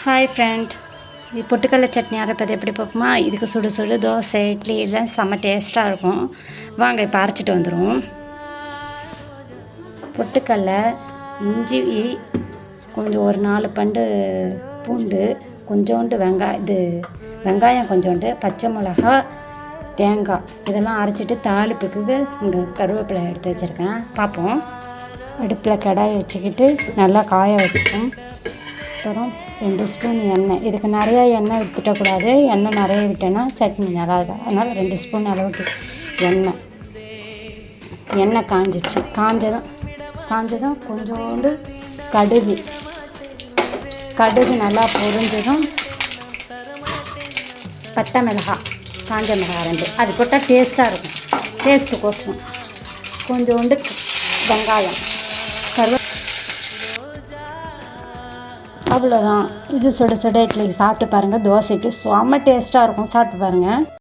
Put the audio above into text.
Hi friend, இது பொட்டுக்கடலை சட்னி அரைப்பது எப்படி பார்ப்போமா? இதுக்கு சுடு சுடு தோசை, இட்லி எல்லாம் செம்ம டேஸ்ட்டாக இருக்கும். வாங்க இப்போ அரைச்சிட்டு வந்துடுவோம். பொட்டுக்கடலை, இஞ்சி, கொஞ்சம் ஒரு 4 பண்டு பூண்டு, கொஞ்சோண்டு வெங்காயம் கொஞ்சோண்டு, பச்சை மிளகா, தேங்காய் இதெல்லாம் அரைச்சிட்டு தாளிப்புக்கு இங்கே கருவேப்பிலை எடுத்து வச்சுருக்கேன். பார்ப்போம். அடுப்பில் கடாயை வச்சுக்கிட்டு நல்லா காய வச்சுப்போம். அப்புறம் 2 ஸ்பூன் எண்ணெய். இதுக்கு நிறையா எண்ணெய் விட்டுட்டக்கூடாது. எண்ணெய் நிறைய விட்டோன்னா சட்னி நல்லா இருக்கும். அதனால் 2 ஸ்பூன் அளவுக்கு எண்ணெய் காஞ்சதும் கொஞ்சோண்டு கடுகு நல்லா பொரிஞ்சதும் பட்டை மிளகாய், காஞ்ச மிளகாய் 2 அது போட்டால் டேஸ்ட்டாக இருக்கும். டேஸ்ட்டு கோசம் கொஞ்சோண்டு வெங்காயம், அவ்வளோதான். இது சுட சுட இட்லிக்கு சாப்பிட்டு பாருங்கள். தோசைக்கு செம்ம டேஸ்ட்டாக இருக்கும். சாப்பிட்டு பாருங்கள்.